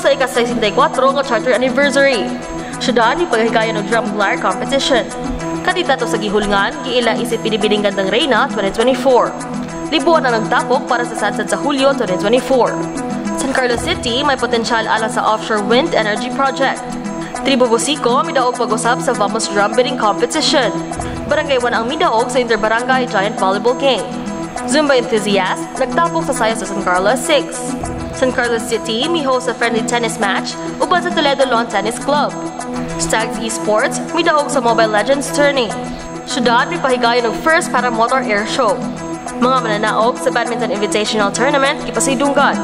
sa ika-64 nga charter anniversary. Syudad ni paghigayon ng drum lyre competition. Kadita to sa gihulngan, giila isip pinibiling gandang Reyna 2024. Libuan na nagtapok para sa sadsad sa Hulyo 2024. San Carlos City may potensyal alang sa offshore wind energy project. Tribu Bosico midaog pag-usap sa Vamos Drum Beating Competition. Barangay 1 ang midaog sa Interbarangay Giant Volleyball Game. Zumba enthusiast nagtapok sa saya sa San Carlos 6. San Carlos City may host a friendly tennis match uban sa Toledo Lawn Tennis Club. Stags Esports midaog sa Mobile Legends Tourney. Syudad may pahigayon ng first paramotor air show. Mga mananaog sa Badminton Invitational Tournament ipasidunggan.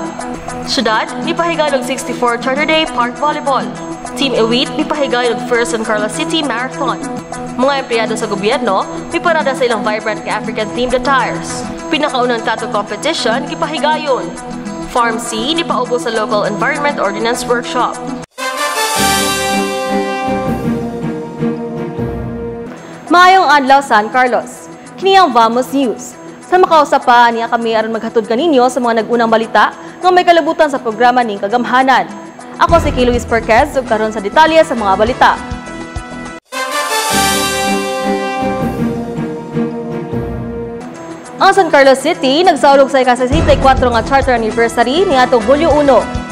Syudad may pahigayon ng 64 Charter Day Park Volleyball. Team Elite may pahigayon ng first San Carlos City Marathon. Mga empleyado sa gobyerno may parada sa ilang vibrant African-themed attires. Pinakaunang tattoo competition ipahigayon. Farm C ni paubo sa Local Environment Ordinance Workshop. Maayong adlaw San Carlos. Kini ang Vamos News. Sa makausap pa niya kami aron maghatod kaninyo sa mga nag-unang balita nga may kalabutan sa programa ning Kagamhanan. Ako si Luis Perquez ug karon sa detalye sa mga balita. Ang San Carlos City nagsaulog sa ika-64 nga charter anniversary niadtong Hulyo 1.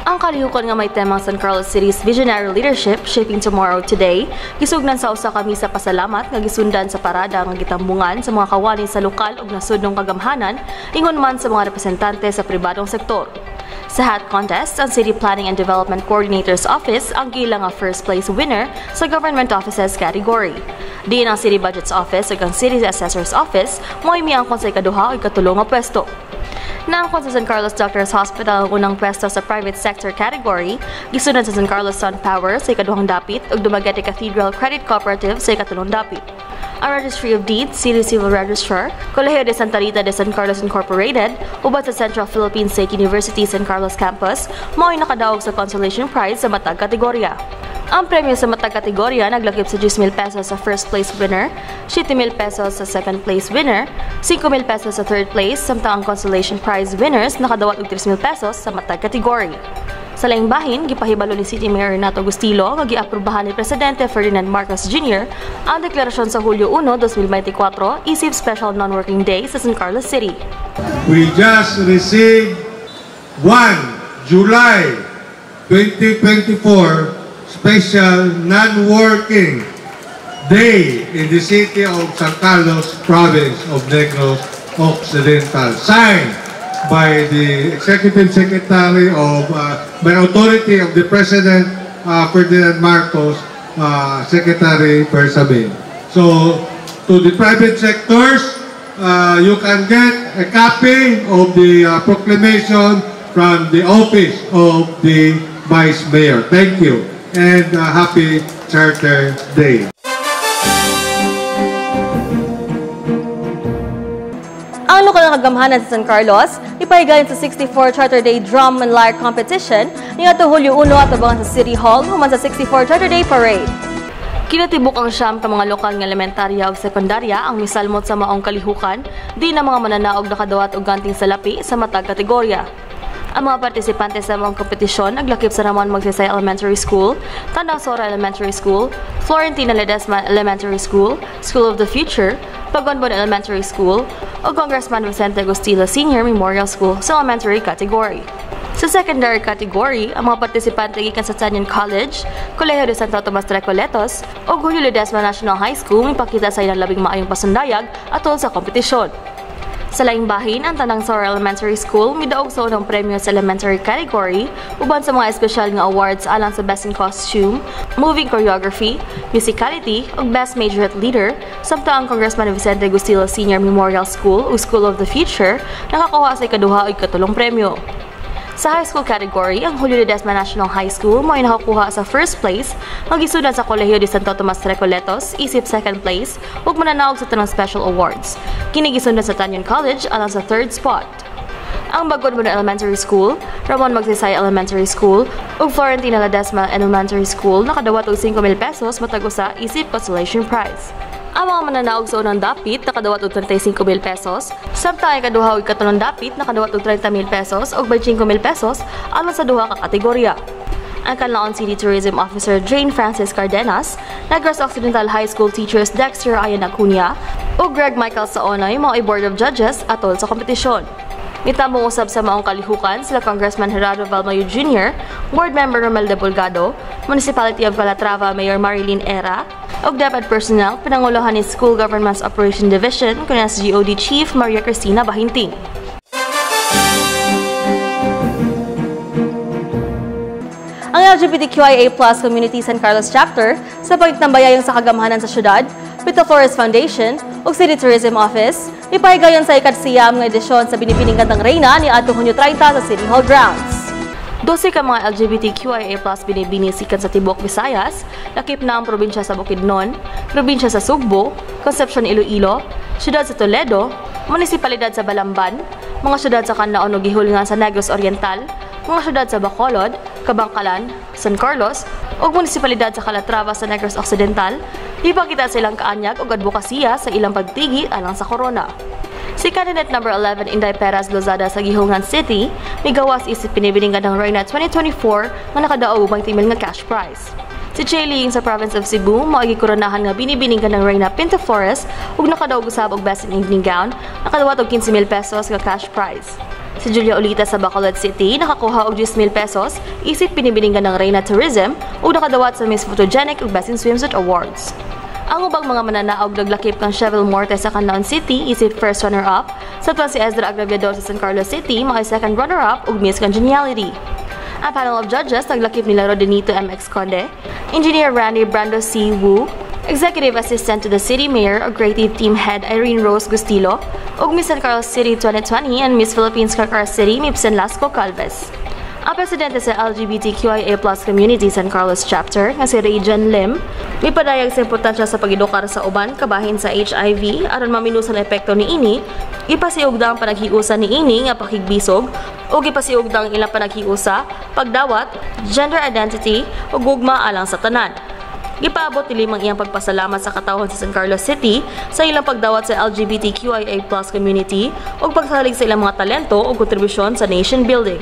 Ang kalihukan nga may temang San Carlos City's Visionary Leadership Shaping Tomorrow Today, gisugnan sa usa ka misa pasalamat nga gisundan sa parada nga gitambungan sa mga kawani sa lokal ug nasudnong kagamhanan ingon man sa mga representante sa pribadong sektor. Sa hat contest, ang City Planning and Development Coordinator's Office ang gila nga first place winner sa Government Offices category. Diin ang City Budget's Office ug ang City Assessor's Office mo'y miangkon sa ikaduha ug ikatulo nga pwesto. Naangkon sa San Carlos Doctors Hospital ang unang pwesto sa private sector category, gisunod sa San Carlos Sun Power sa ikaduhang dapit ug Dumaguete Cathedral Credit Cooperative sa ikatulong dapit. Ang Registry of Deeds, City Civil Registrar, Colegio de Santa Rita de San Carlos Incorporated, ubat sa Central Philippine State University San Carlos Campus, mao'y nakadaog sa consolation prize sa matag kategorya. Ang premyo sa matag kategorya naglakip sa 10,000 pesos sa first place winner, 7,000 pesos sa second place winner, 5,000 pesos sa third place, samtang ang consolation prize winners nakadawat og 3,000 pesos sa matag kategorya. Sa laing bahin, gipahibalo ni City Mayor Renato Agustilo nga giaprubahan ni Presidente Ferdinand Marcos Jr. ang deklarasyon sa Hulyo 1, 2024 isip Special Non-Working Day sa San Carlos City. We just received 1 July 2024 Special Non-Working Day in the city of San Carlos, province of Negros Occidental, signed by the Executive Secretary of, by authority of the President Ferdinand Marcos, Secretary Bersamin. So, to the private sectors, you can get a copy of the proclamation from the office of the Vice Mayor. Thank you. And happy Charter Day. Ang lokal na kagamhanan sa San Carlos, ipahigayon sa 64 Charter Day Drum and Lyre Competition niadtong Hulyo 1 at abangan sa City Hall human sa 64 Charter Day Parade. Kinatibuk ang siyam ka mga lokal nga elementarya ug sekundarya ang misalmot sa maong kalihukan, di na mga mananaog nakadawat og ganting salapi sa matag kategorya. Ang mga partisipante sa mga kompetisyon naglakip sa Ramon Magsaysay Elementary School, Tandang Sora Elementary School, Florentina Ledesma Elementary School, School of the Future, Pagonbon Elementary School, o Congressman Vicente Agustilo Sr. Memorial School sa elementary category. Sa secondary category, ang mga partisipante gikan sa Tanyan College, Colegio de Santo Tomas Recoletos, o Julio Ledesma National High School ipakita sa ilang labing maayong pasundayag atol sa kompetisyon. Sa laing bahin, ang Tandang Sora Elementary School midaog sa unang premyo sa elementary category uban sa mga espesyal nga awards alang sa Best in Costume, Moving Choreography, Musicality ug Best Majorette Leader, samtang ang Congressman Vicente Agustilo Sr. Memorial School o School of the Future nakakuha sa ikaduha o ikatulong premyo. Sa high school category, ang Julio Ledesma National High School mo'y nakakuha sa first place, magisudan sa Colegio de Santo Tomas Recoletos, isip second place, ug mananaog sa tanang special awards. Kinigisudan sa Tanyan College alang sa third spot. Ang Bagonbon Elementary School, Ramon Magsaysay Elementary School, ug Florentina Ledesma Elementary School nakadawat og 5,000 pesos matag usa isip consolation prize. Ang mga mananaog sa unang dapit nakadawat og 35,000 pesos, samtang ikaduha ug ikatunong dapit nakadawat og 30,000 pesos ug 25,000 pesos alang sa duha ka kategorya. Ang Canlaon City Tourism Officer Jane Francis Cardenas, Negros Occidental High School teachers Dexter Ayan Acuña ug Greg Michael Saonoy mga board of judges atol sa kompetisyon. Nitambong usab sa maong kalihukan sila Congressman Gerardo Valmayo Jr., Board Member Romel de Bolgado, Municipality of Calatrava Mayor Marilyn Era, ug DepEd personnel pinanguluhan ni School Government's Operation Division kun SGOD Chief Maria Cristina Bahinting. Ang LGBTQIA+ Community San Carlos Chapter sa pagtambayayong sa kagamahanan sa syudad, Pito Flores Foundation ug City Tourism Office ipahigayon sa ikatsiyam nga edisyon sa Binibining Gandang Reyna ni adtong Hunyo 30 sa City Hall grounds. 12 ka mga LGBTQIA+ binibini sikat sa Tibok Visayas, lakip na ang probinsya sa Bukidnon, probinsya sa Sugbo, Concepcion Iloilo, syudad sa Toledo, munisipalidad sa Balamban, mga syudad sa Canlaon ug gihulingan sa Negros Oriental, mga syudad sa Bacolod, Kabangkalan, San Carlos, ug munisipalidad sa Calatrava sa Negros Occidental, ipakita sa ilang kaanyag ug advokasya sa ilang pagtigi alang sa corona. Si candidate number 11 Inday Perez Lozada sa Gihungan City, migawas isip pinibining Gandang Reyna 2024 nga nakadaog og 20,000 nga cash prize. Si Che Ling sa province of Cebu mao gikoronahan nga binibining Gandang Reyna Pinto Flores ug nakadaog usab og best in evening gown, nakadawat og 15,000 pesos nga cash prize. Si Julia Olita sa Bacolod City nakakuha og 10,000 pesos isip pinibining Gandang Reyna Tourism ug nakadawat sa Miss Photogenic ug Best in Swimsuit Awards. Ang ubang mga mananaog naglakip kang Chevel Morte sa Canlaon City isip first runner-up, sa tuwan si Ezra Agraviador sa San Carlos City mga second runner-up ug Miss Congeniality. Ang panel of judges naglakip nila Rodenito MX Conde, Engineer Randy Brando C. Wu, Executive Assistant to the City Mayor ug Creative Team Head Irene Rose Gustilo, ug Miss San Carlos City 2020 and Miss Philippines Carcar City Mipsen Lasco Calves. Ang presidente sa LGBTQIA+ Community San Carlos Chapter, nga si Rejan Lim, may padayag sa importansya sa pag-edukar sa uban kabahin sa HIV aron maminusan ang epekto ni ini, ipasiugda ang panaghiusa ni ini nga pakigbisog o ipasiugda ang ilang panaghiusa, pagdawat, gender identity o gugma alang sa tanan. Gipaabot ni Lim ang iyang pagpasalamat sa katawhan sa San Carlos City sa ilang pagdawat sa LGBTQIA+ community o pagsalig sa ilang mga talento o kontribusyon sa nation building.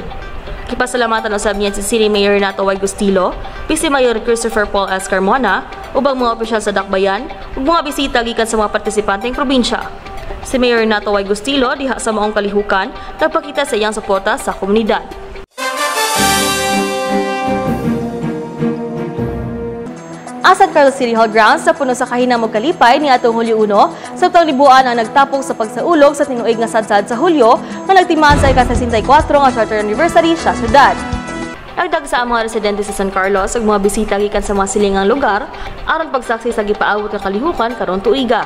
Kipasalamatan usab niya si City Mayor Renato Y. Gustilo, Vice Mayor Christopher Paul S. Carmona, ubang mga opisyal sa Dakbayan, ug mga bisita gikan sa mga partisipanteng probinsya. Si Mayor Renato Y. Gustilo diha sa maong kalihukan nagpakita sa iyang suporta sa komunidad. Ang San Carlos City Hall grounds sa puno sa kahinang magkalipay ni atong Hulyo 1 sa taong libuan ang nagtapok sa pagsaulog sa tinuig nga sadsad sa Hulyo nga nagtimaan sa ika-64 nga charter anniversary sa syudad. Nagdag sa mga residente sa San Carlos ug mga bisita gikan sa mga silingang lugar aron pagsaksi sa gipaabot nga kalihukan karon tuiga.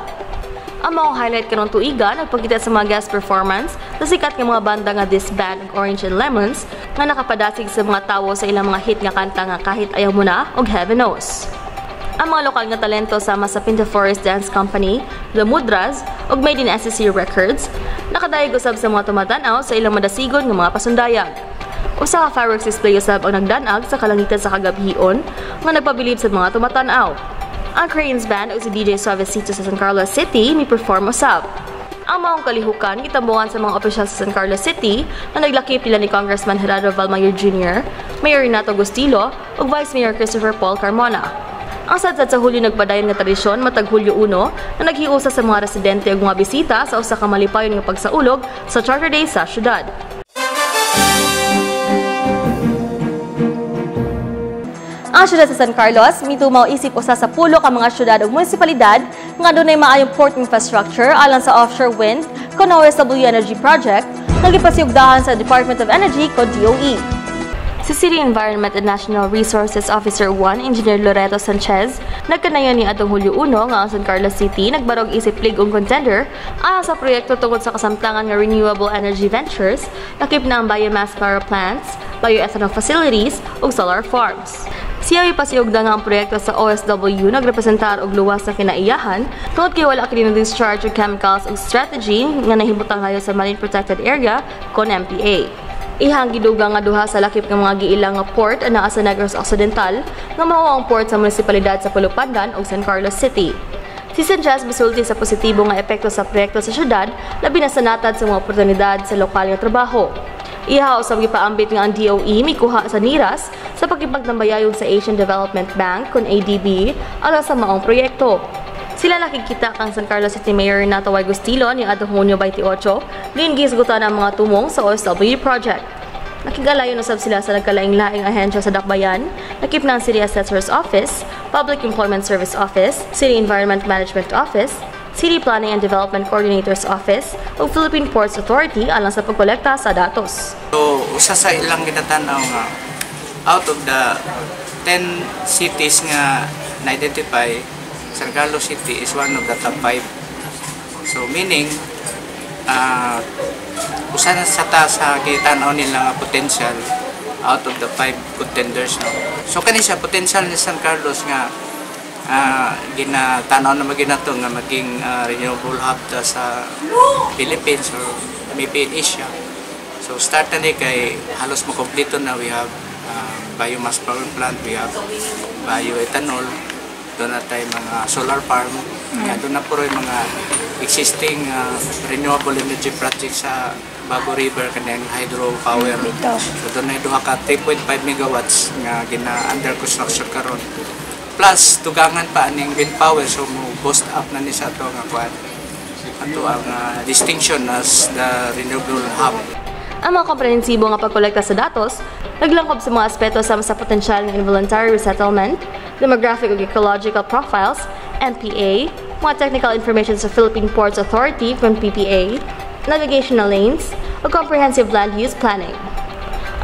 Ang mga highlight karon tuiga nagpakita sa mga guest performance sa sikat nga mga banda nga This Band ug Orange and Lemons nga nakapadasig sa mga tawo sa ilang mga hit nga kanta nga Kahit Ayaw Mo Na ug Heaven Knows. Ang mga lokal nga talento sama sa Pinto Forest Dance Company, The Mudras, ug Made in SSC Records, nakadayeg usab sa mga tumatanaw sa ilang madasigon nga mga pasundayag. Usa ka fireworks display usab ang nagdanag sa kalangitan sa kagabhion nga nagpabilib sa mga tumatanaw. Ang Cranes Band o si DJ Suavecito sa San Carlos City mi-perform usab. Ang maong kalihukan gitambungan sa mga opisyal sa San Carlos City na naglakip nila ni Congressman Gerardo Valmayo Jr., Mayor Renato Gustilo ug Vice Mayor Christopher Paul Carmona. Ang sadsad sa Hulyo nagpadayon nga tradisyon matag Hulyo 1 na naghiusa sa mga residente ug mga bisita sa usa ka malipayon nga pagsaulog sa Charter Day sa syudad. Ang syudad sa San Carlos mitumaw isip usa sa pulo ka mga syudad ug munisipalidad nga dunay maayong port infrastructure alang sa offshore wind kon OSW Energy Project nga gipasiugdahan sa Department of Energy kon DOE. Si City Environment and National Resources Officer 1, Engineer Loreto Sanchez, nagkanayon ni atong Hulyo 1 nga ang San Carlos City nagbarog isip ligong contender alang sa proyekto tungod sa kasamtangan nga renewable energy ventures, lakip na ang biomass power plants, bioethanol facilities ug solar farms. Siya ipasiugda nga ang proyekto sa OSW nagrepresentar og luwas na kinaiyahan tungod kay wala kini discharge og chemicals ug strategy nga nahimutang kayo sa Marine Protected Area kon MPA. Ihang giduga nga duha sa lakip ng mga giilang nga port anaa sa Negros Occidental nga mao ang port sa munisipalidad sa Pulupandan ug San Carlos City. Si Sanchez misulti sa positibo nga epekto sa proyekto sa syudad, labi na sa natad sa mga oportunidad sa lokal nga trabaho. Ihaw sa gipaambit nga ang DOE mikuha sa NIRAS sa pagkipagtambayayon sa Asian Development Bank kun ADB alang sa maong proyekto. Sila nakikita kang San Carlos City Mayor Renato Y. Gustilo ni adtong Hunyo 28, din gisgutan ang mga tumong sa OSW project. Nakigalayo na sab sila sa nagkalaing-laing ahensya sa Dakbayan, nakip ng City Assessor's Office, Public Employment Service Office, City Environment Management Office, City Planning and Development Coordinator's Office, o Philippine Ports Authority alang sa pagkolekta sa datos. So, usa sa ilang ginatanaw nga, out of the 10 cities nga na-identify, San Carlos City is one of the top 5. So, meaning, usa na sa taas sa kitanaw nila nga potential out of the 5 contenders. No? So, kani siya, potential ni San Carlos nga ginatanaw na maginato nga maging renewable hub sa Philippines or maybe in Asia. So, start na kay halos makompleto na. We have biomass power plant, we have bioethanol, doon na tayo mga solar farm, doon na po rin mga existing renewable energy projects sa Bago River, kanang hydropower. So doon na duha ka 3.5 megawatts nga gina-under construction karon. Plus, tugangan pa aning wind power, so mo boost up na ni sa ito nga kwan. Ato ang distinction as the renewable hub. Ang mga komprehensibo nga pagkolekta sa datos, naglangkob sa mga aspeto sa potensyal ng involuntary resettlement, demographic ug ecological profiles, MPA, mga technical information sa Philippine Ports Authority kung PPA, navigational lanes, o comprehensive land use planning.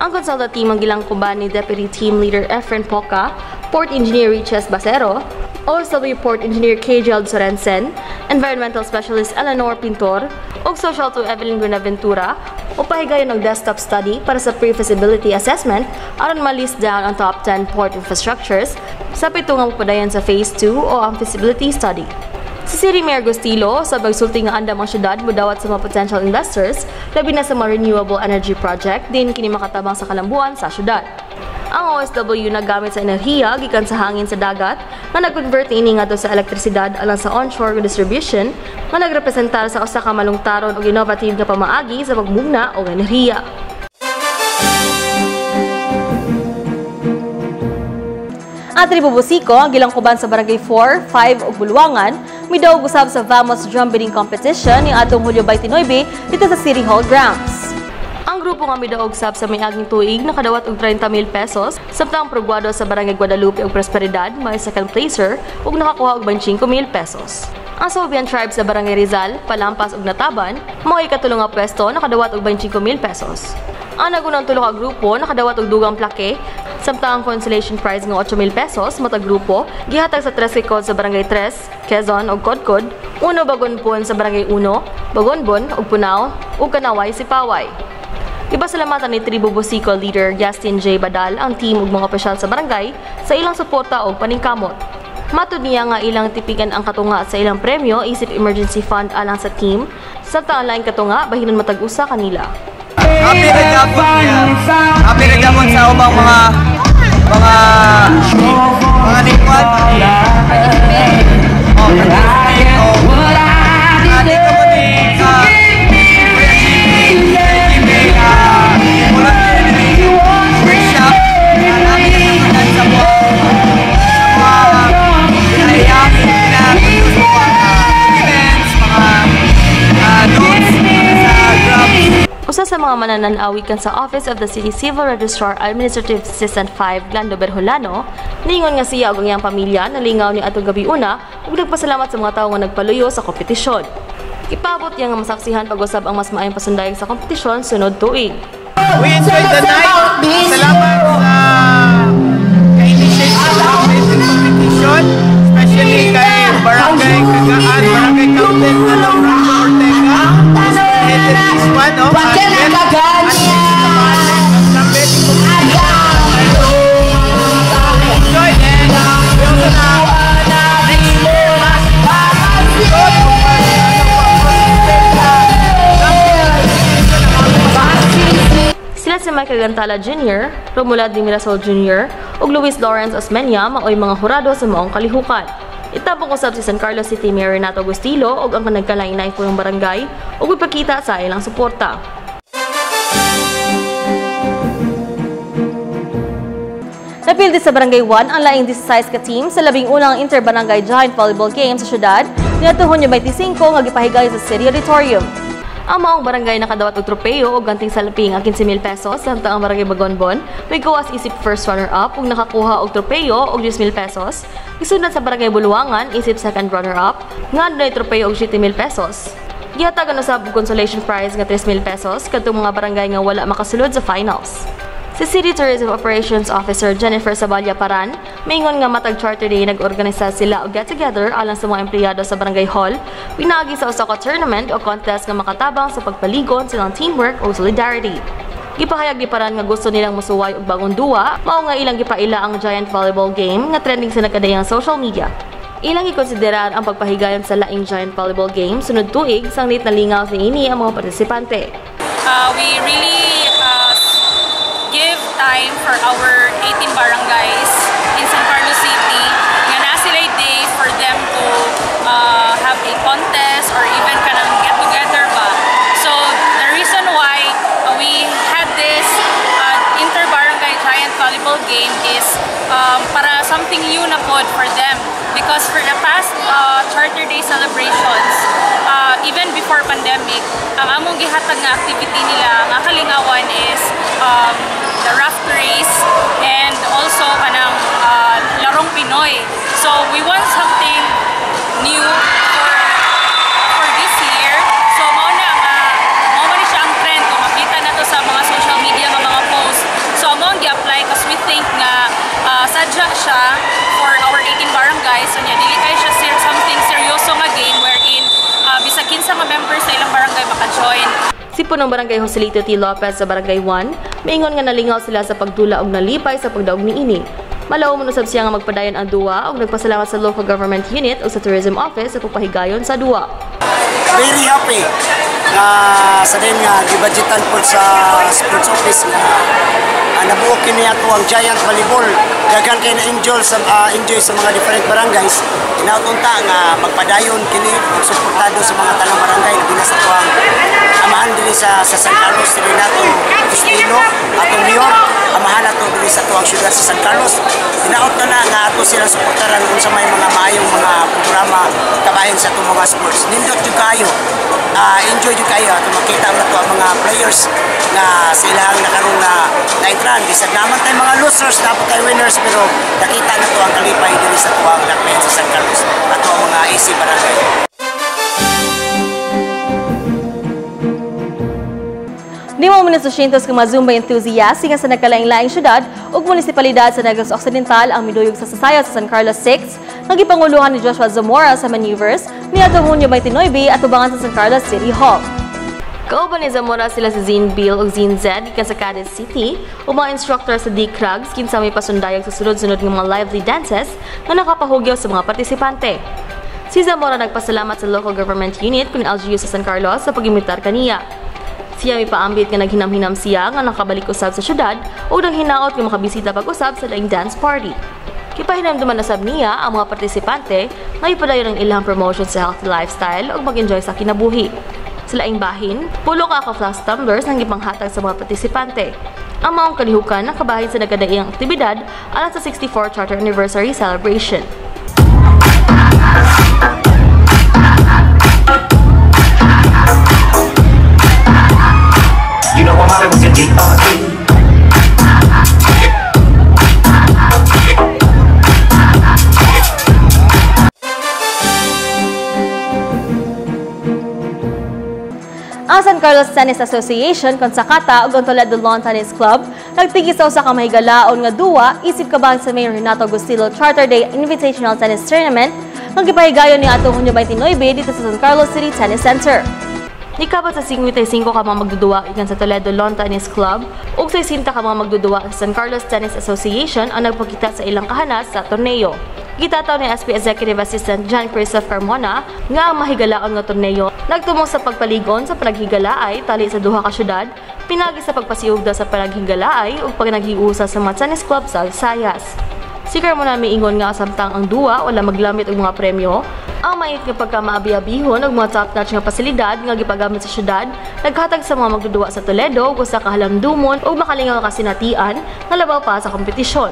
Ang consultant team ang gilangkoban ni Deputy Team Leader Efren Poca, Port Engineer Riches Basero, OSW Port Engineer KJ Sorensen, Environmental Specialist Eleanor Pintor, ug Social to Evelyn Buenaventura, upahigayon ng desktop study para sa pre-feasibility assessment aron ma-list down ang top 10 port infrastructures sa pitong padayon sa Phase 2 o ang feasibility study. Si City Mayor Gustilo sa pagsulti nga andam ang syudad mudawat sa mga potential investors labi na sa mga renewable energy project din kini makatabang sa kalambuan sa syudad. Ang OSW nagamit sa enerhiya gikan sa hangin sa dagat nga nag-convert ini ngadto sa elektrisidad alang sa onshore distribution nga nagrepresentar sa usa ka malungtaron ug innovative nga pamaagi sa pagmugna og enerhiya. Ang tribo Busico ang gilangkoban sa Barangay 4, 5 ug Buluangan midaog usab sa Vamos Drum Beating Competition ning atong Hulyo 29 dito sa City Hall grounds. Ang grupo nga midaog sab sa miaging tuig nakadawat og 30,000 pesos samtang progrwado sa Barangay Guadalupe ug Prosperidad may second placer ug nakakuha og 25,000 pesos. Ang Sobian tribe sa Barangay Rizal, Palampas ug Nataban mao ikatulong nga pwesto nakadawat og 25,000 pesos. Ang nagunang tulo ka grupo nakadawat og dugang plake samtang ang consolation prize nga 8,000 pesos matag grupo gihatag sa 3 Cod sa Barangay 3, Quezon ug Codcod, 1 Bagonpon sa Barangay 1, Bagonbon ug Punao ug Kanaway Sipaway. Ipasalamatan ni Tribo Busico leader Justin J. Badal ang team ug mga opisyal sa barangay sa ilang suporta ug paningkamot. Matud niya nga ilang tipikan ang katunga sa ilang premyo isip emergency fund alang sa team samtang ang laing katunga bahinon matag-usa kanila. Happy na japon sa ubang mga lingkod. Usa sa mga manananawi kan sa Office of the City Civil Registrar Administrative Assistant 5 Glando Berholano, ningon nga siya ug ang iyang pamilya nalingaw ni atong gabi una ug nagpasalamat sa mga tawo nga nagpaluyo sa kompetisyon. Ipabot niya nga masaksihan pag-usab ang mas maayong pasundayag sa kompetisyon sunod tuig. We enjoyed the night. Salamat sa ka-initiate sa competition, especially kay Barangay Kagaan, Barangay Captain Alonso Ortega. Headed this one, no? Sila si Michael Gantala Jr., Romulad de Mirasol Jr., ug Luis Lawrence Osmeña maoy mga hurado sa maong kalihukan. Itabong usab si San Carlos City Mayor Renato Agustilo og ang nagkalain-lain po ng barangay ug ipakita sa ilang suporta. Napildi sa Barangay 1 ang laing 16 ka team sa 11 interbarangay giant volleyball game sa syudad niadtong Hunyo 25 nga gipahigay sa City Auditorium. Ang maong barangay nakadawat og tropeyo o ganting salaping ang 15,000 pesos samtang ang barangay Bagonbon may gawas isip first runner-up ug nakakuha og tropeyo og 10,000 pesos. Isunod sa barangay Buluangan isip second runner-up nga adunay tropeyo og 7,000 pesos. Gihatagan usab og consolation prize nga 3,000 pesos kadtong mga barangay nga wala makasulod sa finals. Si City Tourism Operations Officer Jennifer Saballa Paran, maingon nga matag Charter Day nag-organisa sila og get-together alang sa mga empleyado sa Barangay Hall, pinagi sa usa ka tournament o contest nga makatabang sa pagpaligon silang teamwork o solidarity. Gipahayag ni Paran nga gusto nilang musuway og bagong duwa, mao nga ilang gipaila ang giant volleyball game nga trending sa nakadayang social media. Ilang ikonsiderar ang pagpahigayon sa laing giant volleyball game sunod tuig sang late nalingaw niini ang mga partisipante. We really give time for our 18 barangays in San Carlos City nga na sila day for them to have a contest or even kanang get together ba. So the reason why we had this inter-barangay giant volleyball game is para something new na pod for them, because for the past Charter Day celebrations, even before pandemic, ang among gihatag nga activity nila nga kalingawan is the raft race and also kanang larong Pinoy. So we want something new for this year. So mao man siya ang trend kung makita na to sa mga social media nga mga posts. So amo ang gi-apply because we think nga sadya siya for our 18 barangays. So nya dili kay siya something seryoso nga game wherein bisag kinsa nga members sa ilang barangay maka-join. Si punong barangay Joselito T. Lopez sa Barangay 1, maingon nga nalingaw sila sa pagdula og nalipay sa pagdaog niini. Malaw mo usab siya nga magpadayon ang duwa og nagpasalamat sa local government unit o sa tourism office sa pagpahigayon sa duwa. Very happy na sa din nga gibudgetan po sa sports office nga nabuo kini ato ang giant volleyball. Daghan kay na enjoy sa mga different barangays. Inautunta nga magpadayon kini magsuportado sa mga tanang barangay na binasa ko ang amahan diri sa San Carlos diri nato Agustino atong Mayor amahan nato diri sa tuang syudad sa San Carlos. Inautunta na nga ato sila suportaran kung sa may mga maayong mga programa kabahin sa atong mga sports. Nindot jud kayo. Enjoy jud kayo ato makita na to ang mga players na silang nakaroon na naitran. Bisag naman tayo mga losers, dapat tayo winners, pero nakita na to ang kalipay diri sa tuwang lakmen sa San Carlos at ang mga AC barangay. Lima munisipyo ka mga Zumba enthusiast nga sa nagkalaing-laing syudad ug munisipalidad sa Negros Occidental ang miduyog sa sasayaw sa San Carlos 6 nga gipanguluhan ni Joshua Zamora sa maneuvers niadtong Hunyo 29 at tubangan sa San Carlos City Hall. Kauban ni Zamora sila si Zine Bill ug Zine Zed gikan sa Cadiz City ug mga instructor sa D-Crugs kinsa may pasundayag sa sunod-sunod nga mga lively dances nga nakapahugyaw sa mga partisipante. Si Zamora nagpasalamat sa local government unit kun LGU sa San Carlos sa pag-imitar kaniya. Siya may paambit nga naghinam-hinam siya nga nakabalik usab sa syudad o nang hinaot nga makabisita pag-usab sa laing dance party. Kipahinamduman na sab niya ang mga partisipante nga ipadayon ang ilang promotion sa healthy lifestyle o mag-enjoy sa kinabuhi. Sa laing bahin, pulo ka flash tumblers ang gipanghatag sa mga partisipante. Ang maong kalihukan nakabahin sa nagkadaiyang aktibidad alang sa 64th Charter Anniversary Celebration. You know I'm out with the D.R.E. Ang San Carlos Tennis Association kon sa Kata ug ang Toledo Lawn Tennis Club nagtigi sa usa ka mahigalaon nga duwa isip kabahan sa Mayor Renato Agustilo Charter Day Invitational Tennis Tournament nga gipahigayon ni atong Hunyo 29 dito sa San Carlos City Tennis Center. Nikabot sa 55 ka mga magduduwa ikan sa Toledo Lawn Tennis Club ug 60 ka mga magduduwa sa San Carlos Tennis Association ang nagpakita sa ilang kahanas sa torneo. Gitataw ni SP Executive Assistant John Christoph Carmona nga ang mahigalaon nga torneo nagtumong sa pagpaligon sa panaghigalaay tali sa duha ka syudad, pinagi sa pagpasiugda sa panaghigalaay ug pagnaghiusa sa mga tennis club sa Visayas. Si Carmona miingon nga samtang ang duwa wala maglamit og mga premyo, ang mait nga pagkamaabi-abihon og mga top-notch nga pasilidad nga gipagamit sa syudad naghatag sa mga magduduwa sa Toledo ug usa ka halamdumon ug makalingaw nga kasinatian nga labaw pa sa kompetisyon.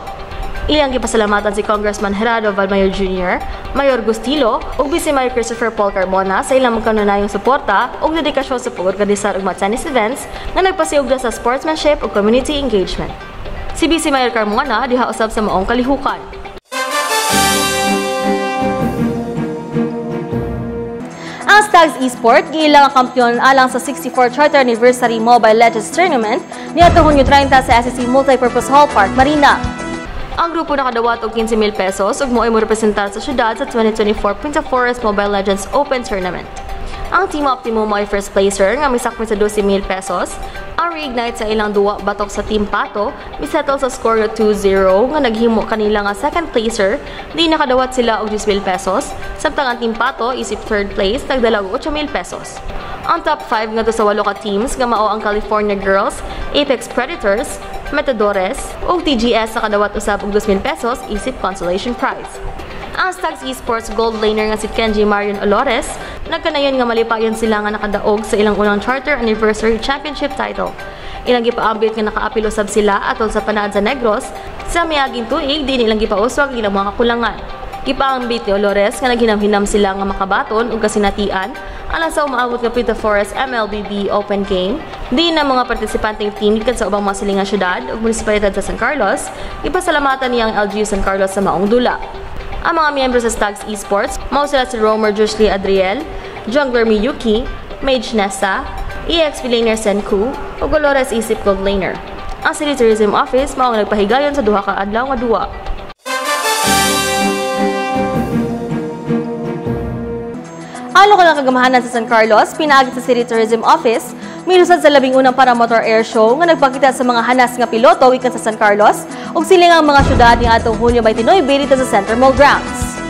Ilang gipasalamatan si Congressman Gerardo Valmayor Jr., Mayor Gustilo ug Vice Mayor Christopher Paul Carmona sa ilang magkanunayong suporta ug dedikasyon sa pag-organisar og mga tennis events nga nagpasiugda sa sportsmanship ug community engagement. Si Vice Mayor Carmona diha usab sa maong kalihukan. Ang Stags Esport giilang ang kampyon alang sa 64th Charter Anniversary Mobile Legends Tournament niadtong Hunyo 30 sa SSC Multipurpose Hall Park, Marina. Ang grupo nakadawat og 15,000 pesos ug mo'y morepresentar sa syudad sa 2024 Punta Forest Mobile Legends Open Tournament. Ang Team Optimum ay first placer nga misakmit sa 12,000 pesos. Ang reignite sa ilang duwa batok sa Team Pato misettle sa score 2-0 nga naghimo kanila nga second placer di nakadawat sila og 10,000 pesos samtang ang Team Pato isip third place nagdala og 8,000 pesos. Ang top 5 ngadto sa 8 ka teams nga mao ang California Girls, Apex Predators, Metadores ug TGS nakadawat usab og 2,000 pesos isip consolation prize. Ang Stags Esports gold laner nga si Kenji Marion Olores nagkanayon nga malipayon sila nga nakadaog sa ilang unang Charter Anniversary Championship title. Ilang gipaambit nga nakaapil usab sila atol sa panaad sa Negros sa miaging tuig di nilang gipauswag ilang mga kakulangan. Gipaambit ni Olores nga naghinam-hinam sila nga makabaton ug kasinatian alang sa umaabot nga Punta Forest MLBB Open Game. Di na mga partisipanteng team gikan sa ubang mga silingang syudad ug munisipalidad sa San Carlos, ipasalamatan niya ang LGU San Carlos sa maong dula. Ang mga miyembro sa Stags Esports, mao sila si Romer Joshly Adriel, Jungler Miyuki, Mage Nessa, EX Laner Senku, ug Olores Isip Gold Laner. Ang City Tourism Office mao ang nagpahigayon sa duha ka adlaw nga duwa. Ang lokal nga kagamahanan sa San Carlos, pinaagi sa City Tourism Office, milusad sa 11 Paramotor Air Show nga nagpakita sa mga hanas nga piloto gikan sa San Carlos ug siling ang mga syudad niadtong Hunyo 29 dito sa Center Mall grounds.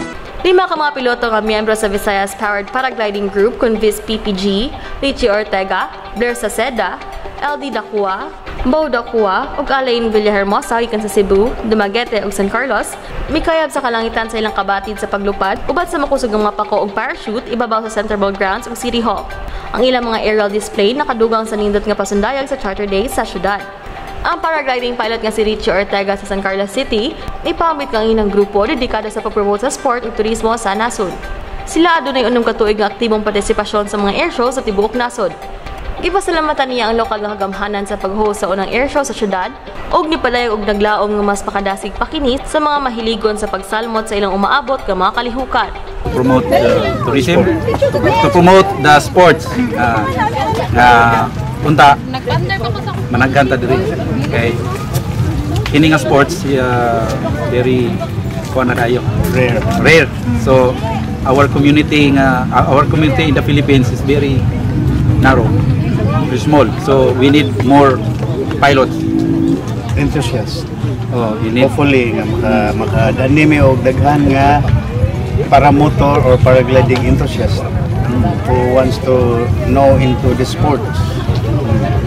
5 ka mga piloto nga miyembro sa Visayas Powered Paragliding Group kun Vis PPG, Richie Ortega, Blair Saceda, LD Dacua, Bo Dacua ug Alain Villahermosa gikan sa Cebu, Dumaguete ug San Carlos mikayab sa kalangitan sa ilang kabatid sa paglupad ubat sa makusog nga mga pako ug parachute ibabaw sa Center Mall grounds ug City Hall. Ang ilang mga aerial display nakadugang sa nindot nga pasundayag sa Charter Day sa syudad. Ang paragliding pilot nga si Richie Ortega sa San Carlos City, ipamit kang inang grupo dedikado sa pagpromote sa sport ug turismo sa nasod. Sila adunay unong katuig nga aktibong partisipasyon sa mga airshow sa tibuok nasod. Gipasalamatan niya ang lokal nga kagamhanan sa pag-host sa unang airshow sa syudad ug nipalayag og naglaom nga mas makadasig pa kini sa mga mahiligon sa pagsalmot sa ilang umaabot nga mga kalihukan. Promote tourism, to promote the sports unta managkanta diri kay kini nga sports very kuan na kayo rare so our community in the Philippines is very narrow, very small, so we need more pilots, enthusiasts. You need Hopefully nga makadani og daghan nga paramotor or paragliding enthusiast who wants to know into the sport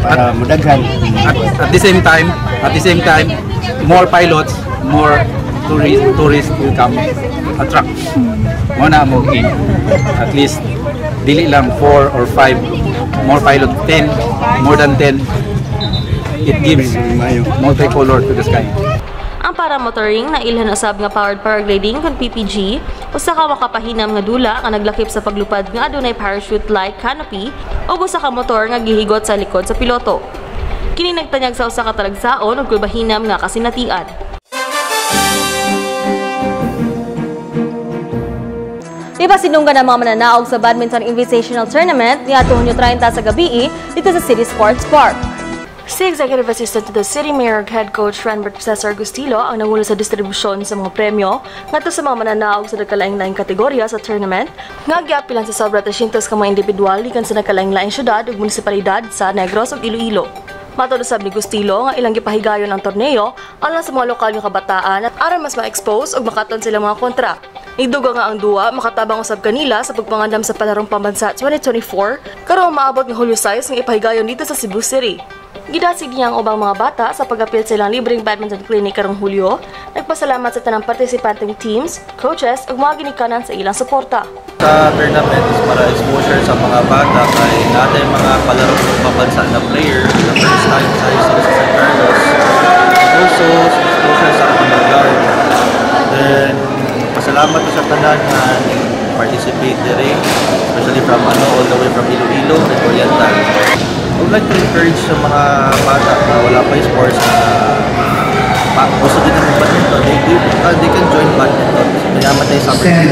para madaghan. at the same time more pilots, more tourists will come attract mo na mo in at least dili lang 4 or 5 more pilot, 10 more than 10 it gives multicolor to the sky. Ang paramotoring na ilhan usab nga powered paragliding kun PPG usa ka makapahinam nga dula nga naglakip sa paglupad nga adunay parachute-like canopy ug usa ka motor nga gihigot sa likod sa piloto. Kini nagtanyag sa usa ka talagsaon ug kulbahinam nga kasinatian. Ipasinunggan ang mga mananaog sa Badminton Invitational Tournament niadtong Hunyo 30 sa gabi dito sa City Sports Park. Si Executive Assistant to the City Mayor Head Coach Ranbert Cesar Gustilo ang nangulo sa distribusyon sa mga premyo ngadto sa mga mananaog sa nagkalaing-laing kategorya sa tournament nga giapilan sa sobra 300 ka mga individual gikan sa nagkalaing-laing syudad ug munisipalidad sa Negros ug Iloilo. Matod usab ni Gustilo nga ilang gipahigayon ang torneo alang sa mga lokal nga kabataan at aron mas ma-expose ug makaton sila mga kontra. Iduga nga ang duwa makatabang usab kanila sa pagpangandam sa Palarong Pambansa 2024 karon maabot nga Hulyo 6 nga ipahigayon dito sa Cebu City. Gidasig niya ang ubang mga bata sa pag-apil silang libreng badminton clinic karong Hulyo. Nagpasalamat sa tanang partisipanteng teams, coaches ug mga ginikanan sa ilang suporta. Sa tournament is para exposure sa mga bata kay natin mga palaro ng pabansa na player the first time sa history sa San Carlos. Also, exposure sa mga guard. Then, pasalamat ko sa tanan na participate dire, especially from all the way from Iloilo and Oriental. I would like to encourage sa mga bata na wala pa yung sports na gusto din ng badminton, they can join badminton. Mayaman tayo sa second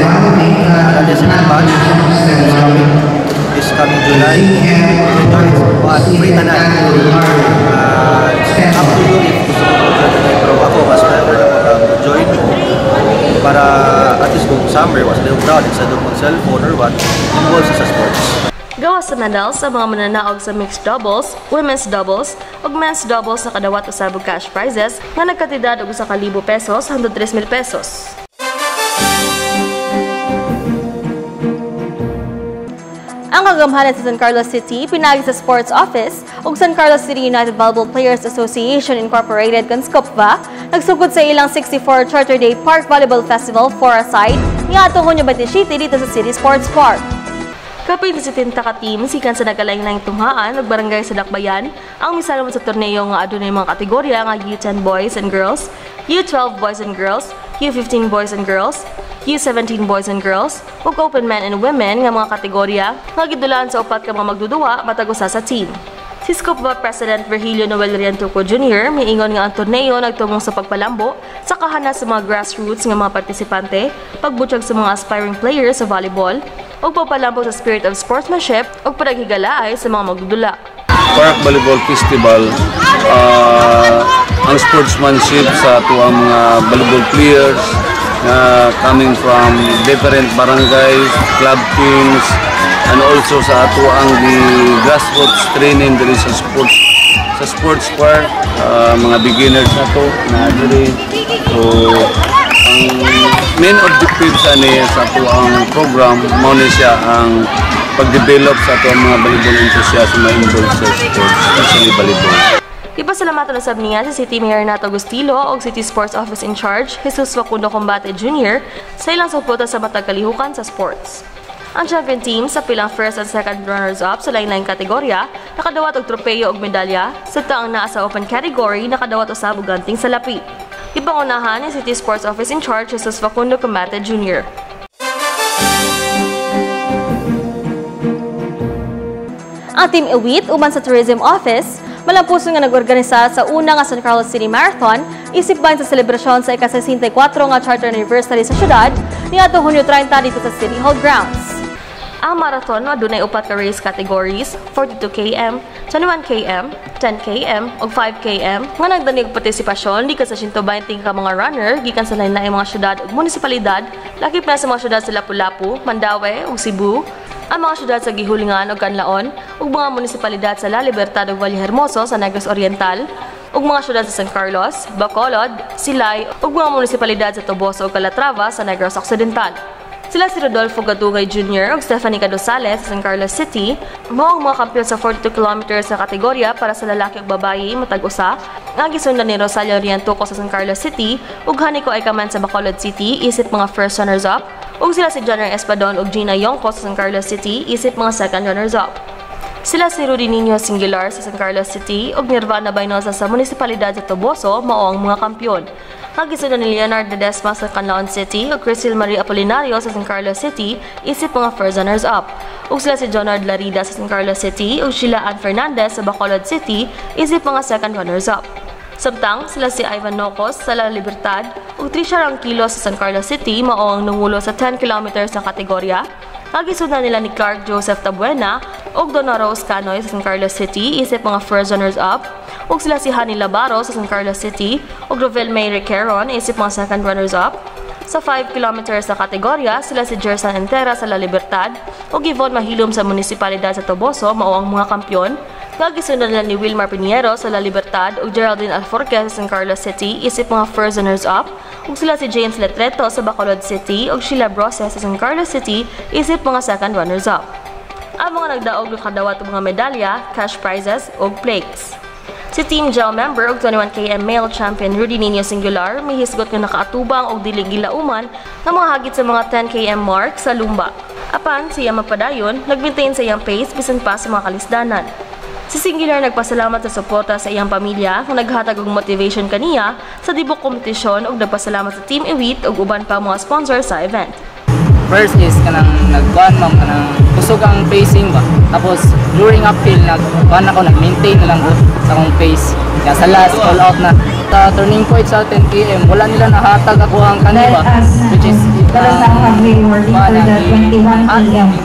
match this coming July. Free na na. Up to you if gusto mo mag-join. Pero ako, mas prefer na mag-join mo para at least kung summer, mas little crowd, instead of mag-cellphone or what, involved sa sports. Gawas sa medals sa mga mananaog sa mixed doubles, women's doubles, ug men's doubles na kadawat usabog cash prizes nga nagkatidad og 1,000 pesos hangtod 3,000 pesos. Ang kagamhanan sa San Carlos City pinagi sa Sports Office ug San Carlos City United Volleyball Players Association Incorporated kan SCOPVA nagsugod sa ilang 64 Charter Day Park Volleyball Festival for a side niadtong Hunyo 27 dito sa City Sports Park. Kapit sa 70 ka team, sikan sa nagkalain-laing tunghaan ug barangay sa Dakbayan, ang misalom sa torneo nga adunay mga kategorya nga U10 boys and girls, U12 boys and girls, U15 boys and girls, U17 boys and girls, ug open men and women nga mga kategorya nga gidulaan sa upat ka mga magduduwa matag usa sa team. Si SCOPVA President Virgilio Noel Riantuco Jr. miingon nga ang torneo nagtumong sa pagpalambo sa kahanas sa mga grassroots nga mga partisipante, pagbutyag sa mga aspiring players sa volleyball, ug pagpalambo sa spirit of sportsmanship ug panaghigalaay sa mga magdudula. Park Volleyball Festival, ang sportsmanship sa tuwang mga volleyball players coming from different barangays, club teams, and also sa ato ang grassroots training diri sa sports park, mga beginners na to na diri. So ang main objective sa ato ang program mao ni siya ang pag-develop sa ato ang mga volleyball enthusiasts na involved sa sports, especially volleyball. Ipasalamatan na sab niya si City Mayor Nato Agustilo o City Sports Office in Charge, Jesus Facundo Combate Jr. sa ilang suporta sa matag kalihukan sa sports. Ang champion team sa pilang first and second runners-up sa lain-laing kategorya nakadawat og tropeyo ug medalya, samtang ang naa sa open category nakadawat usab og ganting salapi. Ipangunahan ni City Sports Office in Charge, Jesus Facundo Combate Jr. Ang Team Iwit uban sa Tourism Office malampuso nga nag-organisa sa una nga San Carlos City Marathon isip bahin sa selebrasyon sa ika-64 nga charter anniversary sa syudad niadtong Hunyo 30 dito sa City Hall grounds. Ang marathon adunay upat ka race categories, 42 km, 21 km, 10 km ug 5 km nga nagdani og partisipasyon gikan sa 120 ka mga runner gikan sa lain-laing mga syudad ug munisipalidad, lakip na sa mga syudad sa Lapu-Lapu, Mandaue ug Cebu, ang mga syudad sa Gihulingan ug Canlaon ug mga munisipalidad sa La Libertad ug Vallehermoso sa Negros Oriental ug mga syudad sa San Carlos, Bacolod, Silay ug mga munisipalidad sa Toboso ug Calatrava sa Negros Occidental. Sila si Rodolfo Gadugay Jr. ug Stephanie Cadosales sa San Carlos City, mao ang mga kampiyon sa 42 kilometers sa kategorya para sa lalaki ug babae matag usa, nga gisundan ni Rosario Riantuco sa San Carlos City ug Haniko Aykaman sa Bacolod City isip mga first runners-up, ug sila si Jonner Espadon ug Gina Yongco sa San Carlos City isip mga second runners-up. Sila si Rudy Nino Singular sa San Carlos City ug Nirvana Bainosa sa munisipalidad sa Toboso mao ang mga kampiyon. Kagisunod ni Leonard Ledesma sa Canlaon City ug Crisel Marie Apolinario sa San Carlos City isip mga first runners-up. Ug sila si Jonard Larida sa San Carlos City ug Sheila Ann Fernandez sa Bacolod City isip mga second runners-up. Samtang sila si Ivan Nocos sa La Libertad ug Trisha Rangkilo sa San Carlos City mao ang nangulo sa 10 kilometers na kategorya. Kagisunod nila ni Clark Joseph Tabuena ug Donna Rose Canoy sa San Carlos City isip mga first runners-up. Ug sila si Hani Labaro sa San Carlos City ug Rovel May Requeron isip mga second runners-up. Sa 5 kilometers sa kategorya, sila si Jersan Entera sa La Libertad ug Yvonne Mahilom sa munisipalidad sa Toboso mao ang mga kampiyon. Kagisunod nila ni Wilmar Piniero sa La Libertad ug Geraldine Alforque sa San Carlos City isip mga first runners-up. Ug sila si James Letreto sa Bacolod City ug Sheila Brose sa San Carlos City isip mga second runners-up. Ang mga nagdaog ng kadawat og mga medalya, cash prizes ug plaques. Si Team Gel member og 21 km male champion Rudy Nino Singular may hisgot nga nakaatubang og dili gilauman nga mga hagit sa mga 10 km mark sa lumba. Apan siya mapadayon, nag-maintain sa iyang pace bisan pa sa mga kalisdanan. Si Singular nagpasalamat sa suporta sa iyang pamilya nga naghatag og motivation kaniya sa dibok kompetisyon ug nagpasalamat sa Team Elite ug uban pa mga sponsor sa event. First is kanang nagkuhan ma'am kanang kusog ang pacing ba. Tapos during uphill nagkuhan ako nag-maintain na lang ko sa akong pace. Kaya sa last all out na sa turning point sa 10 km wala nila nahatag ako ang kanila which is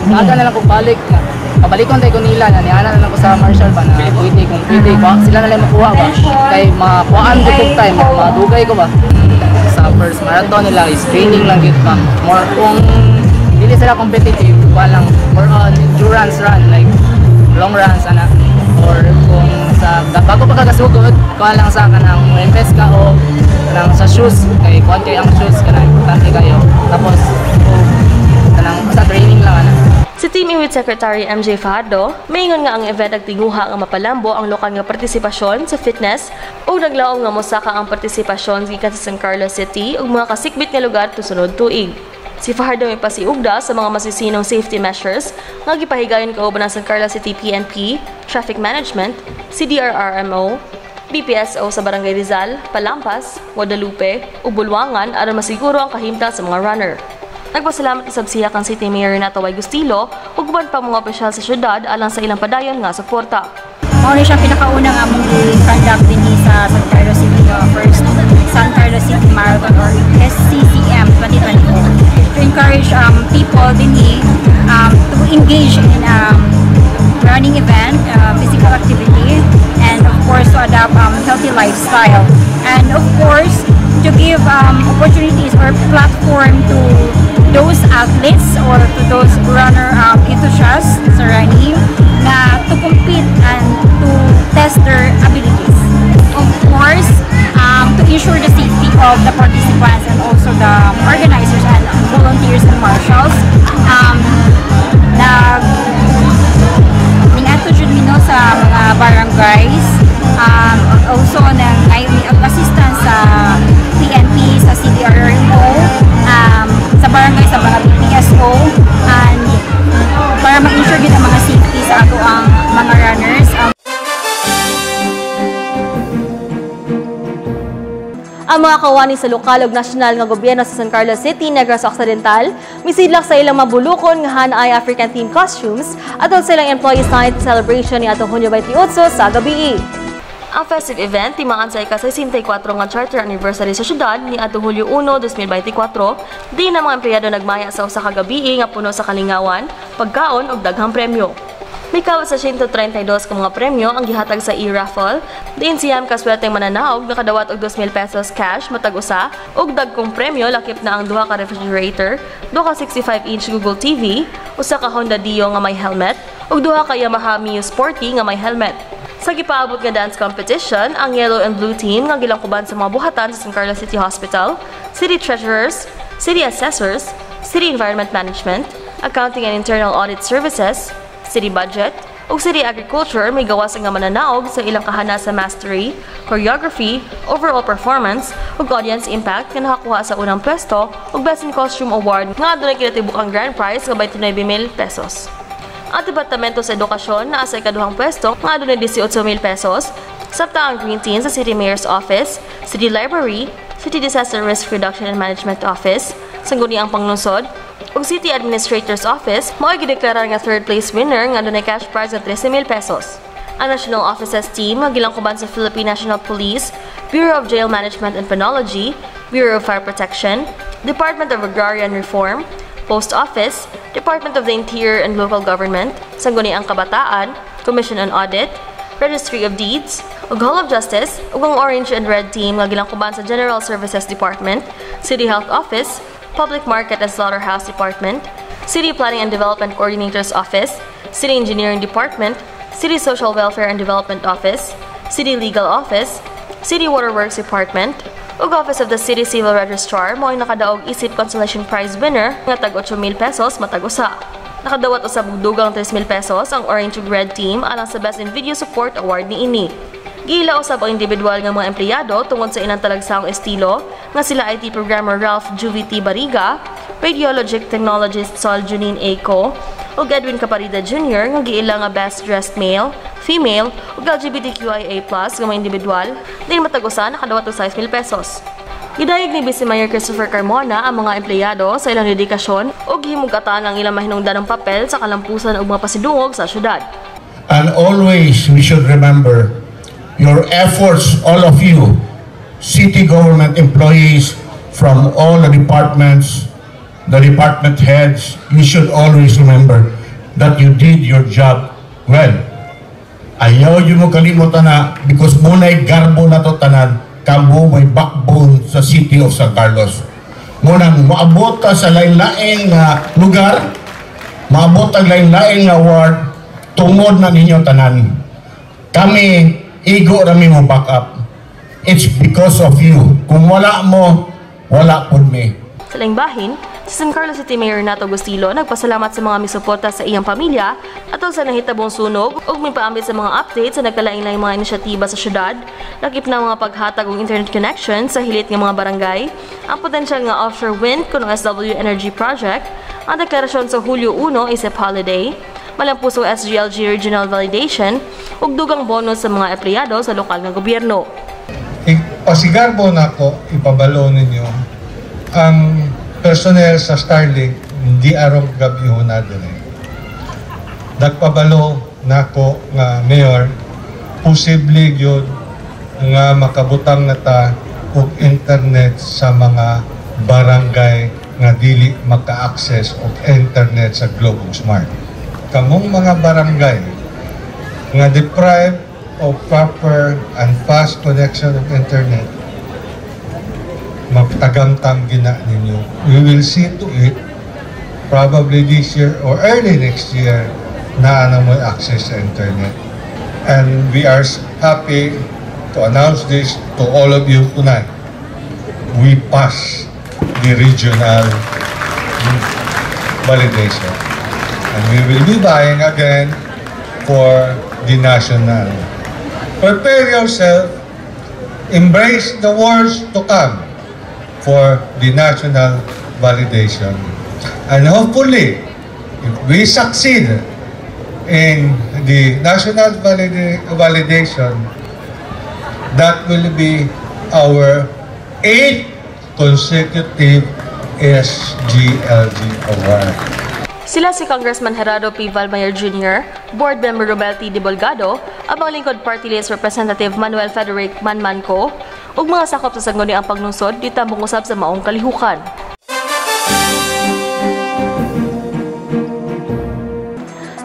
aga na lang ko balik na kabalikon tayo ko nila na niana na lang ko sa marshal ba na pwede kung pwede ko sila na lang makuha ba kay makuhaan ko kung time madugay ko ba sa first marathon nila is training lang yun pa more kung hindi sila competitive walang more on endurance run like long runs ana or kung sa bago pa kagasugod kuha lang sa kanang invest ka o kanang sa shoes kay kuha kayo ang shoes kanang importante kayo tapos kanang sa training lang ana. Si Team Elite Secretary MJ Fajardo, maingon nga ang event nagtinguha nga mapalambo ang lokal nga partisipasyon sa fitness o naglaom nga mosaka ang partisipasyon gikan sa San Carlos City ug mga kasikbit nga lugar tusunod tuig. Si Fajardo may pasiugda sa mga masisinong safety measures nga gipahigayon kauban ng San Carlos City PNP, Traffic Management, CDRRMO, BPSO sa Barangay Rizal, Palampas, Guadalupe ug Bulwangan aron masiguro ang kahimtang sa mga runner. Nagpasalamat isab siya kang City Mayor Renato Y. Gustilo ug uban pa mga opisyal sa syudad alang sa ilang padayon nga suporta. Mao ni siya pinakauna nga among i-conduct dinhi sa San Carlos City first San Carlos City Marathon or SCCM 2024 to encourage people dinhi to engage in running event, physical activity, and of course to adopt healthy lifestyle, and of course to give opportunities or platform to those athletes or to those runner enthusiasts sa running na to compete and to test their abilities. Of course, to ensure the safety of the participants and also the organizers and volunteers and marshals. Ning-ato jud mi no sa mga barangays. Also nag-assistance sa PNP, sa CDRRMO, sa barangay, sa mga BPSO, and para ma-ensure din ang mga safety sa ato ang mga runners. Ang mga kawani sa lokal ug nasyonal nga gobyerno sa San Carlos City, Negros Occidental, misidlak sa ilang mabulukon nga hanay African themed costumes atol sa ilang Employees Night celebration ni atong Hunyo 28 sa gabi. Ang festive event timaan sa ika-64 nga charter anniversary sa syudad ni atong Hulyo 1, 2024, di na mga empleyado nagmaya sa usa ka gabi nga puno sa kalingawan, pagkaon ug daghang premyo. May kawat sa 132 ka mga premyo ang gihatag sa e-raffle, diin siyam ka swerteng mananaog nakadawat og 2,000 pesos cash matag usa ug dagkong premyo lakip na ang 2 ka refrigerator, 2 ka 65-inch Google TV, usa ka Honda Dio nga may helmet ug 2 ka Yamaha Mio Sporty nga may helmet. Sa gipaabot nga dance competition, ang Yellow and Blue team nga gilangkuban sa mga buhatan sa San Carlos City Hospital, City Treasurers, City Assessors, City Environment Management, Accounting and Internal Audit Services, City Budget, ug City Agriculture may gawas nga mananaog sa ilang kahana sa mastery, choreography, overall performance, ug audience impact nga nakakuha sa unang pwesto ug Best in Costume Award nga adunay kinatibuk-ang grand prize nga 29,000 pesos. Ang Departamento sa Edukasyon naa sa ikaduhang pwesto nga adunay 18,000 pesos, sabta ang Green Team sa City Mayor's Office, City Library, City Disaster Risk Reduction and Management Office, sangguni ang panglungsod, ug City Administrator's Office mao'y gideklara nga third place winner nga adunay cash prize nga 13,000 pesos. Ang National Offices team nga gilangkuban sa Philippine National Police, Bureau of Jail Management and Penology, Bureau of Fire Protection, Department of Agrarian Reform, Post Office, Department of the Interior and Local Government, sangguni ang Kabataan, Commission on Audit, Registry of Deeds, ug Hall of Justice, ug ang Orange and Red team nga gilangkuban sa General Services Department, City Health Office, Public Market and Slaughterhouse Department, City Planning and Development Coordinator's Office, City Engineering Department, City Social Welfare and Development Office, City Legal Office, City Waterworks Department, ug Office of the City Civil Registrar mao'y nakadaog isip consolation prize winner nga tag 8,000 pesos matag usa. Nakadawat usab og dugang 3,000 pesos ang Orange ug Red team alang sa Best in Video Support Award niini. Giila usab ang individual nga mga empleyado tungod sa ilang talagsaong estilo nga sila IT programmer Ralph Juvie T. Bariga, radiologic technologist Sol Junine A. Co, ug Edwin Caparida Jr. nga giila nga best dressed male, female ug LGBTQIA+ nga mga individual din matag-usa nakadawat og 6,000 pesos. Gidayeg ni Vice Mayor Christopher Carmona ang mga empleyado sa ilang dedikasyon ug himugatan ang ilang mahinungdanong papel sa kalampusan ug mga pasidungog sa syudad. And always we should remember your efforts, all of you, city government employees from all the departments, the department heads, you should always remember that you did your job well. Ayaw yung mo kalimutan na because muna'y garbo na to tanan, kamo may backbone sa city of San Carlos. Munang maabot ka sa lain-laing lugar, maabot ang lain-laing award, tungod na ninyo tanan. Kami, igo rami mo back up. It's because of you. Kung wala mo, wala po me. Sa laing bahin, si San Carlos City Mayor Renato Agustilo nagpasalamat sa mga misuporta sa iyang pamilya atol sa nahitabong sunog ug mipaambit sa mga updates sa nagkalain-laing mga inisyatiba sa syudad, lakip na mga paghatag og internet connection sa hilit nga mga barangay, ang potensyal nga offshore wind kuno SW Energy Project, ang deklarasyon sa Hulyo 1 isip holiday, malampusong SGLG regional validation ug dugang bonus sa mga empleyado sa lokal nga gobyerno. Pasigarbo na ko, ipabalo ninyo ang personnel sa Starlink hindi arong gabihon na din. Nagpabalo na ko nga mayor, posible yun nga makabutang na ta og internet sa mga barangay nga dili maka-access og internet sa Globe Smart. Kamong mga barangay nga deprived of proper and fast connection of internet, magtagamtang gina ninyo. We will see to it probably this year or early next year na mo access sa internet. And we are happy to announce this to all of you tonight. We passed the regional validation. And we will be buying again for the national. Prepare yourself, embrace the wars to come for the national validation. And hopefully, if we succeed in the national validation, that will be our 8th consecutive SGLG award. Sila si Congressman Gerardo P. Valmayer Jr., Board Member Robel T. Divulgado, abang lingkod Party List Representative Manuel Frederick Manmanco, ug mga sakop sa sangguniang paglungsod di tambong usab sa maong kalihukan.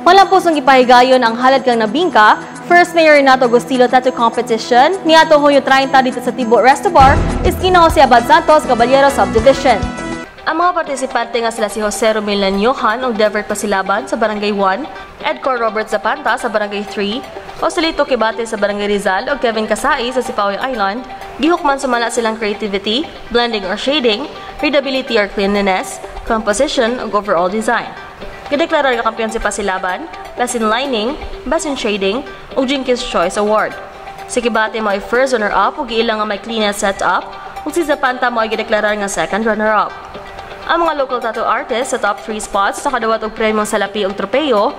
Malampusong ipahigayon ang halad kang nabingka, First Mayor Renato Agustilo Tattoo Competition, niadtong Hunyo 30 dito sa Tibo Resto Bar, Esquina Jose Abad Santos, Caballero Subdivision. Ang mga partisipante nga sila si Jose Romel Lanyohan o Devert Pasilaban sa Barangay 1, Edcor Robert Zapanta sa Barangay 3, Joselito Kibate sa Barangay Rizal o Kevin Kasai sa Sipawi Island. Gihukman sumala silang creativity, blending or shading, readability or cleanliness, composition o overall design. Gideklarar nga kampiyon si Pasilaban, Best in Lining, Best in Shading o Jinkies Choice Award. Si Kibate mo ay first runner-up o giilang nga may cleanest setup ug si Zapanta mo ay gideklarar nga second runner-up. Ang mga local tattoo artists sa top 3 spots nakadawat og premyong salapi ug tropeyo.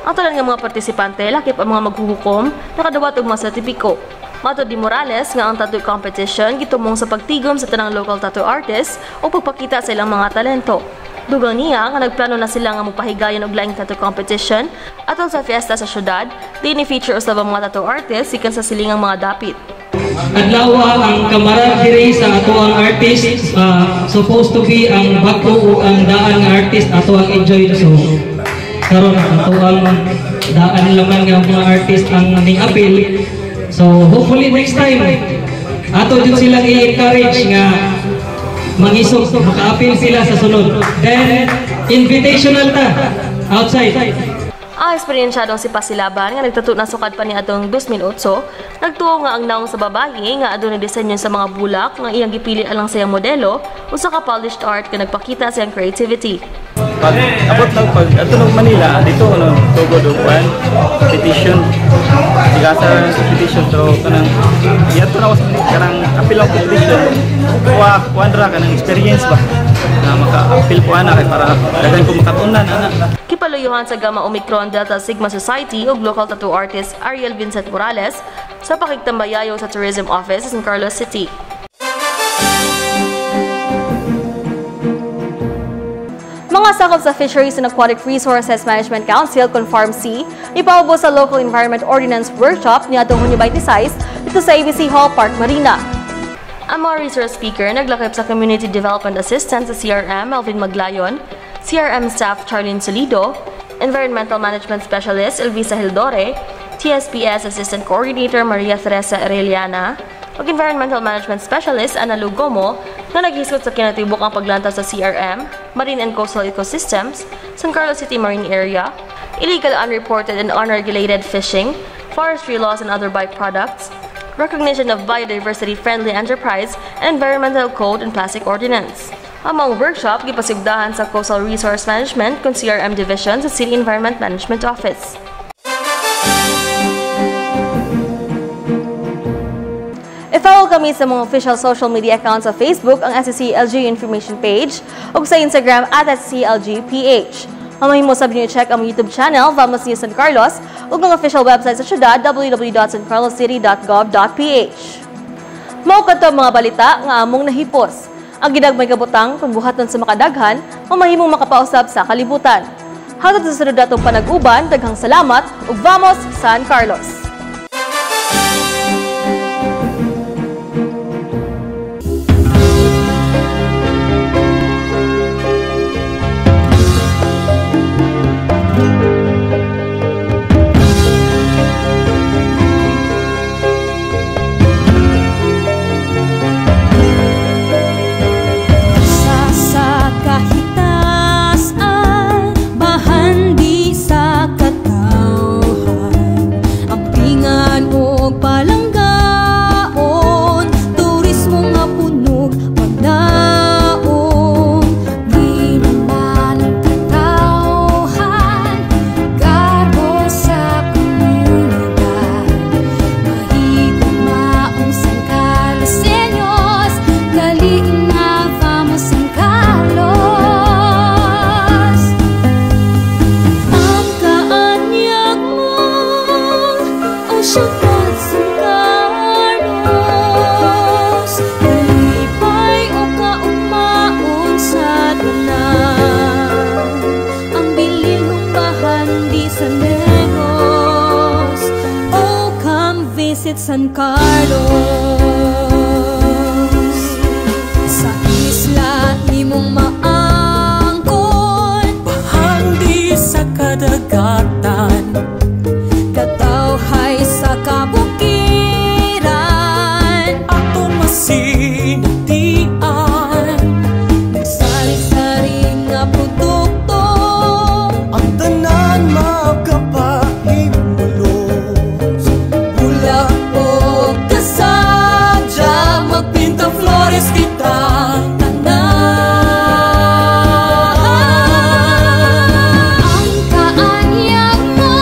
Ang tanan nga mga partisipante lakip ang mga maghuhukom nakadawat og mga sertipiko. Matod ni Morales nga ang tattoo competition gitumong sa pagtigom sa tanang local tattoo artists o pagpakita sa ilang mga talento. Dugang niya nga nagplano na sila nga mopahigayon og laing tattoo competition atol sa fiesta sa syudad, di ni feature usab ang mga tattoo artists ikan sa silingang mga dapit. Adlaw ang camaraderie sa ato ang artist, supposed to be ang bago o ang daan ng artist ato ang enjoy so karon ato ang daan laman nga mga artist ang ning appeal, so hopefully next time ato din silang i-encourage nga mangisog maka-appeal sila sa sunod, then invitational ta outside. Ang eksperyensyadong si Pasilaban nga nagtattoo na sukad pa ni atong 2008, nagtuo nga ang naong sa babae nga adunay disenyo sa mga bulak nga iyang gipili alang sa iyang modelo usa ka polished art nga nagpakita sa iyang creativity. pag abot lang pag atulog Manila dito ano tugod og kwan petition digasa sa petition pero kanang yato na was kanang apil ang petition kuha ra kanang experience ba na maka-apil po ana kay para daghan ko makatunan ana. Kipaluyuhan sa Gamma Omicron Delta Sigma Society ug local tattoo artist Ariel Vincent Morales sa pakigtambayayo sa Tourism Office sa San Carlos City. Mga sakop sa Fisheries and Aquatic Resources Management Council, Confarm-C, ipaubos sa Local Environment Ordinance Workshop niadtong Hunyo 26 dito sa ABC Hall Park, Marina. Ang mga resource speaker naglakip sa Community Development Assistant sa CRM, Melvin Maglayon, CRM staff Charlene Solido, Environmental Management Specialist Elvisa Hildore, TSPS Assistant Coordinator Maria Teresa Arellana, ug Environmental Management Specialist Ana Lugomo na naghisgot sa kinatibukang paglantaw sa CRM, Marine and Coastal Ecosystems, San Carlos City Marine Area, illegal, unreported, and unregulated fishing, forestry laws and other byproducts, recognition of biodiversity-friendly enterprise, and environmental code and plastic ordinance. Among workshop, gipasigdahan sa Coastal Resource Management kung CRM Division sa City Environment Management Office. I-follow kami sa mga official social media accounts sa Facebook, ang SCCLG Information Page, o sa Instagram at SCCLGPH. Mamahimo sabi niyo i-check ang YouTube channel, Vamos News San Carlos, o ng official website sa syudad, www.sancarloscity.gov.ph. Mao kadto mga balita nga among nahipos. Ang gidagmay kabutang kung buhaton sa makadaghan, mamahimong makapausab sa kalibutan. Hatod sa sunod atong panag-uban, daghang salamat ug Vamos San Carlos! San Carlos, sa isla imong maangkon, bahandi sa kadagatan, katawhay sa kabukiran, atong masinatian, sari-sari nga produkto, ang tanan magkapahimulo. Magpinta flores kita ang kaanyag mo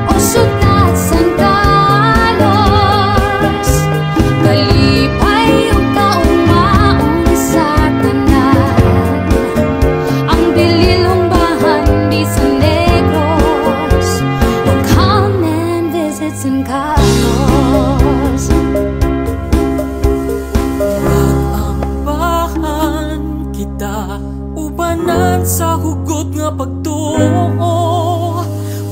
o syudad San Carlos, kalipay o kaumaon sa tanan, ang dililong bahan di sa Negros, or come and visit San Carlos. Ubanan sa hugot nga pagtuo,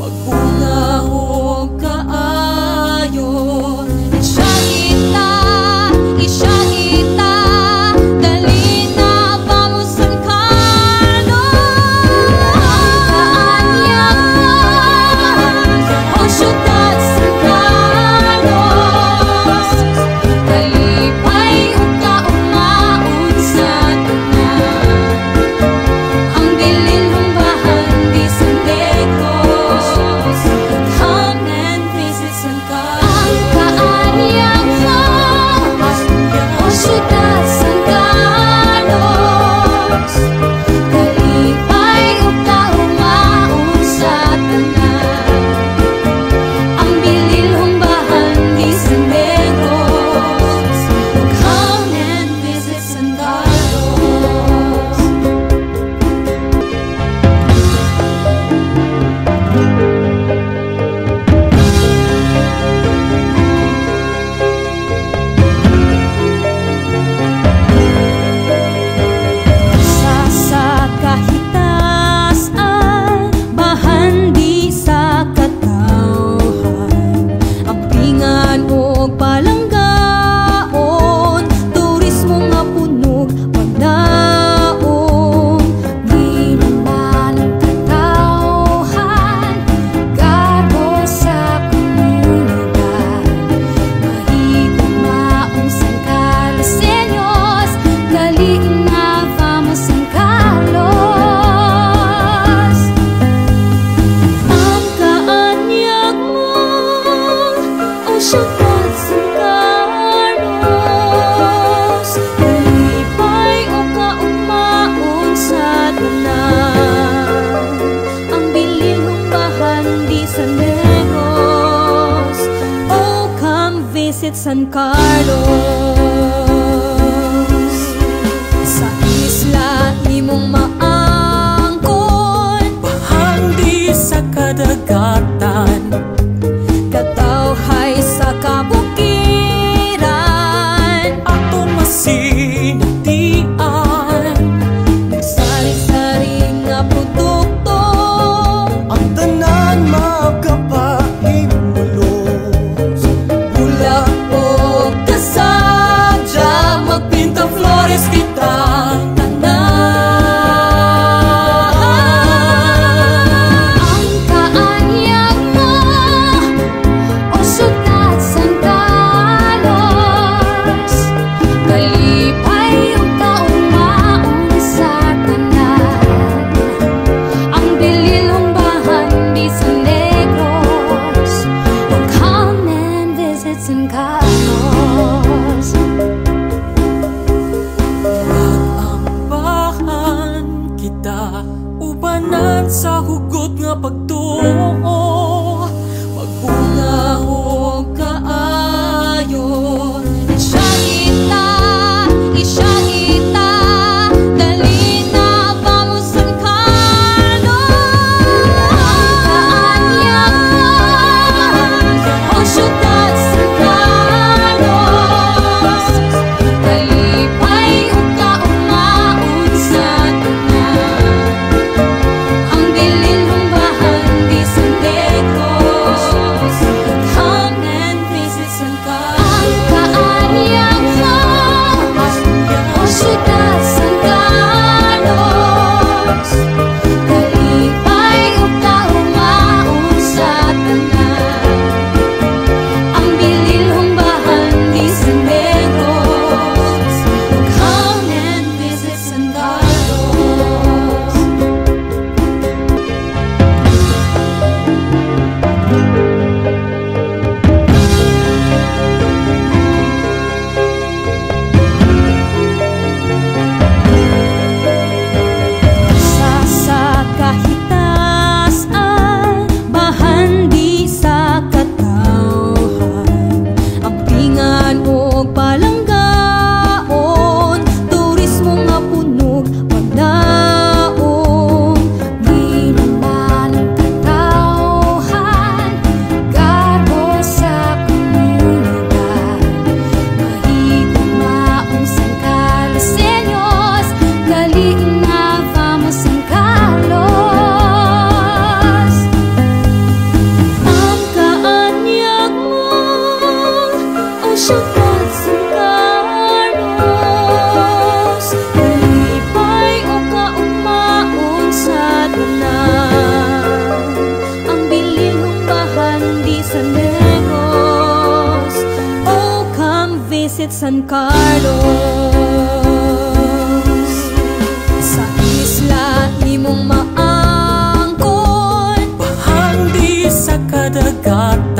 magbunga o kaayo. Isya kita, dali na Vamos San Carlos. Kaanyag mo o syudad San Carlos, kalipay o kaumaon sa tanan, ang dililong bahan di sa Visit San Carlos. Sa isla imong maangkon, bahandi sa kadagatan, katawhay sa kabukiran, aton masinatian, sari-sari nga produkto, ang tanan magkapahimulos. Bulak o kasadya, magpinta flores kita tanan. Ang kaanyag mo o syudad San Carlos, kalipay o kaumaon sa tanan. Ang dililong bahandi sa Negros, o come and visit San Carlos. Mag-ambahan kita, ubanan sa hugot nga pagtuo, magbunga o kaayo. Isya kita, dali na vamos San Carlos. Kaanyag mo o syudad San Carlos, kalipay o kaumaon sa tanan. Ang dililong bahandi sa Negros, come and visit San Carlos. Ang kaanyag mo o syudad San Carlos, kalipay o kaumaon sa tanan. Ang dililong bahandi sa Negros, come and visit San Carlos. Sa kahitasan, bahandi sa katawhan, ang pingan o palanggaon, turismo nga punog pagdaon. Ginaman ang katawhan, garbo sa komunidad, mahigugmaong San Carloseños, daliin na vamos San Carlos. Ang kaanyag mo o syudad San Carlos, kalipay o kaumaon sa tanan. Ang bilihong bahandi sa Negros, oh come visit San Carlos. Sa isla imong maangkon, bahandi sa kadagatan,